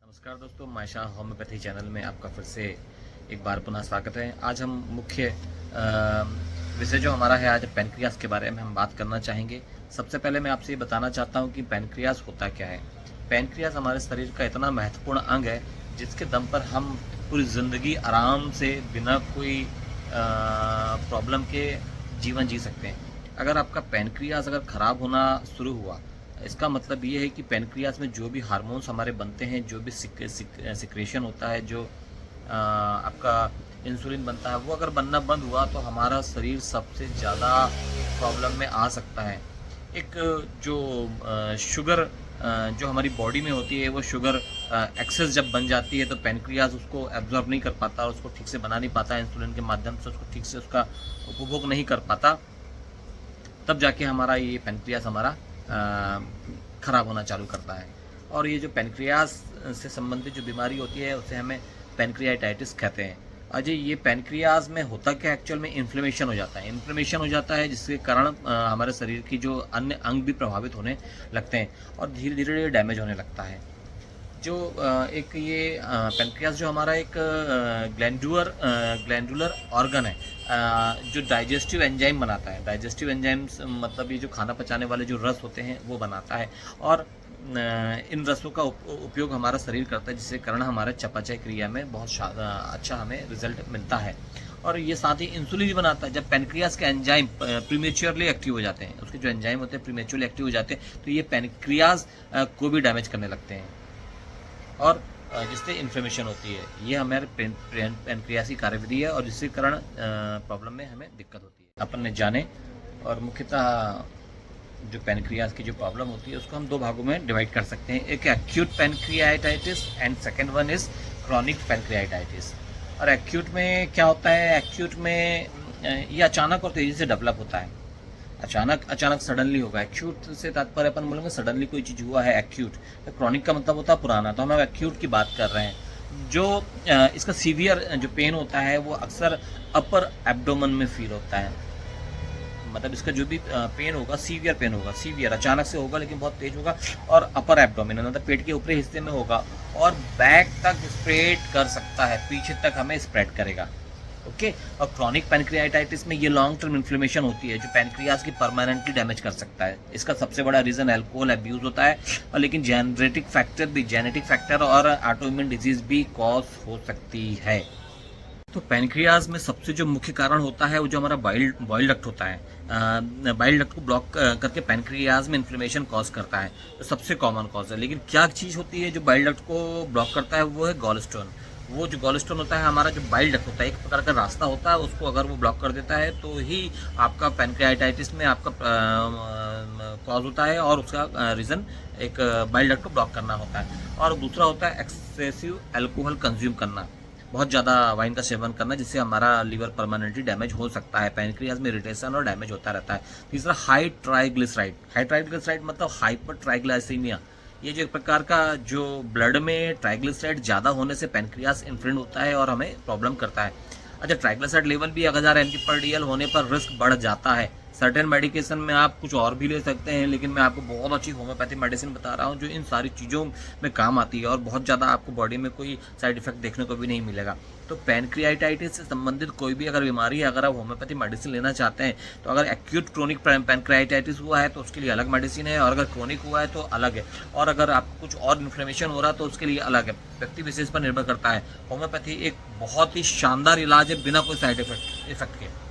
नमस्कार दोस्तों, Maysha homeopathy channel में आपका फिर से एक बार पुनः स्वागत है। आज हम मुख्य विषय जो हमारा है, आज पैनक्रियास के बारे में हम बात करना चाहेंगे। सबसे पहले मैं आपसे ये बताना चाहता हूँ कि पैनक्रियास होता क्या है। पैनक्रियास हमारे शरीर का इतना महत्वपूर्ण अंग है जिसके दम पर हम पूरी ज़िंदगी आराम से बिना कोई प्रॉब्लम के जीवन जी सकते हैं। अगर आपका पैनक्रियास अगर ख़राब होना शुरू हुआ, इसका मतलब ये है कि पैनक्रियास में जो भी हार्मोन्स हमारे बनते हैं, जो भी सिक्रेशन होता है, जो आपका इंसुलिन बनता है, वो अगर बनना बंद हुआ तो हमारा शरीर सबसे ज़्यादा प्रॉब्लम में आ सकता है। एक जो शुगर जो हमारी बॉडी में होती है, वो शुगर एक्सेस जब बन जाती है तो पैनक्रियास उसको एब्जॉर्ब नहीं कर पाता, उसको ठीक से बना नहीं पाता, इंसुलिन के माध्यम से उसको ठीक से उसका उपभोग नहीं कर पाता, तब जाके हमारा ये पैनक्रियास हमारा ख़राब होना चालू करता है। और ये जो पैनक्रियास से संबंधित जो बीमारी होती है उसे हमें पैनक्रियाटाइटिस कहते हैं। और जी ये पैनक्रियास में होता क्या, एक्चुअल में इन्फ्लेमेशन हो जाता है। इन्फ्लेमेशन हो जाता है जिसके कारण हमारे शरीर की जो अन्य अंग भी प्रभावित होने लगते हैं और धीरे धीरे डैमेज होने लगता है। जो एक ये पैनक्रियास जो हमारा एक ग्लैंडुलर ऑर्गन है, जो डाइजेस्टिव एंजाइम बनाता है। डाइजेस्टिव एंजाइम्स मतलब ये जो खाना पचाने वाले जो रस होते हैं वो बनाता है, और इन रसों का उपयोग हमारा शरीर करता है, जिससे कारण हमारे चयापचय क्रिया में बहुत अच्छा हमें रिजल्ट मिलता है। और ये साथ ही इंसुलिन भी बनाता है। जब पैनक्रियास के एंजाइम प्रीमेच्योरली एक्टिव हो जाते हैं, उसके जो एंजाइम होते हैं प्रीमेच्योरली एक्टिव हो जाते हैं, तो ये पैनक्रियास को भी डैमेज करने लगते हैं और जिससे इन्फ्लेमेशन होती है। ये हमारे पैनक्रियास की कार्यविधि है और जिसके कारण प्रॉब्लम में हमें दिक्कत होती है। अपन ने जाने, और मुख्यतः जो पैनक्रियास की जो प्रॉब्लम होती है उसको हम दो भागों में डिवाइड कर सकते हैं। एक acute pancreatitis and second one is chronic pancreatitis. और एक्यूट में क्या होता है, एक्यूट में ये अचानक और तेज़ी से डेवलप होता है। अचानक सडनली होगा। एक्यूट से तात्पर्य अपन बोलेंगे सडनली कोई चीज़ हुआ है एक्यूट। तो क्रॉनिक का मतलब होता है पुराना, तो हम एक्यूट की बात कर रहे हैं। जो इसका सीवियर जो पेन होता है वो अक्सर अपर एब्डोमेन में फील होता है। मतलब इसका जो भी पेन होगा सीवियर पेन होगा, सीवियर अचानक से होगा लेकिन बहुत तेज होगा, और अपर एब्डोमेन मतलब पेट के ऊपरी हिस्से में होगा और बैक तक स्प्रेड कर सकता है, पीछे तक हमें स्प्रेड करेगा। ओके। और क्रॉनिक पैनक्रियाटाइटिस में ये लॉन्ग टर्म इन्फ्लेमेशन होती है जो पैनक्रियास की परमानेंटली डैमेज कर सकता है। इसका सबसे बड़ा रीज़न अल्कोहल अब्यूज़ होता है, और लेकिन जेनेटिक फैक्टर और ऑटोइम्यून डिजीज भी कॉज हो सकती है। तो पैनक्रियास में सबसे जो मुख्य कारण होता है वो जो हमारा बाइल डक्ट होता है। बाइल डक्ट को ब्लॉक करके पैनक्रियास में इन्फ्लेमेशन कॉज करता है, तो सबसे कॉमन कॉज है। लेकिन क्या चीज़ होती है जो बाइल डक्ट को ब्लॉक करता है, वो है गॉलस्टोन। वो जो गॉलस्टोन होता है, हमारा जो बाइल डक्ट होता है, एक प्रकार का रास्ता होता है, उसको अगर वो ब्लॉक कर देता है तो ही आपका पैनक्रियाटाइटिस में आपका कॉज होता है, और उसका रीज़न एक बाइल डक्ट को ब्लॉक करना होता है। और दूसरा होता है एक्सेसिव अल्कोहल कंज्यूम करना, बहुत ज़्यादा वाइन का सेवन करना, जिससे हमारा लीवर परमानेंटली डैमेज हो सकता है। पैनक्रियास में इरिटेशन और डैमेज होता रहता है। तीसरा हाई ट्राइग्लिसराइड मतलब हाइपर ट्राइग्लाइसीमिया। ये जो एक प्रकार का जो ब्लड में ट्राइग्लिसराइड ज़्यादा होने से पैनक्रियास इन्फ्लेम होता है और हमें प्रॉब्लम करता है। अच्छा, ट्राइग्लिसराइड लेवल भी 1000 mg/dl होने पर रिस्क बढ़ जाता है। सर्टेन मेडिकेशन में आप कुछ और भी ले सकते हैं, लेकिन मैं आपको बहुत अच्छी होम्योपैथिक मेडिसिन बता रहा हूँ जो इन सारी चीज़ों में काम आती है और बहुत ज़्यादा आपको बॉडी में कोई साइड इफेक्ट देखने को भी नहीं मिलेगा। तो पैनक्रियाटाइटिस से संबंधित कोई भी अगर बीमारी है, अगर आप होम्योपैथिक मेडिसिन लेना चाहते हैं, तो अगर एक्यूट क्रोनिक पैनक्रियाटाइटिस हुआ है तो उसके लिए अलग मेडिसिन है, और अगर क्रोनिक हुआ है तो अलग है, और अगर आपको कुछ और इन्फ्लेमेशन हो रहा है तो उसके लिए अलग है। व्यक्ति विशेष पर निर्भर करता है। होम्योपैथी एक बहुत ही शानदार इलाज है बिना कोई साइड इफेक्ट के।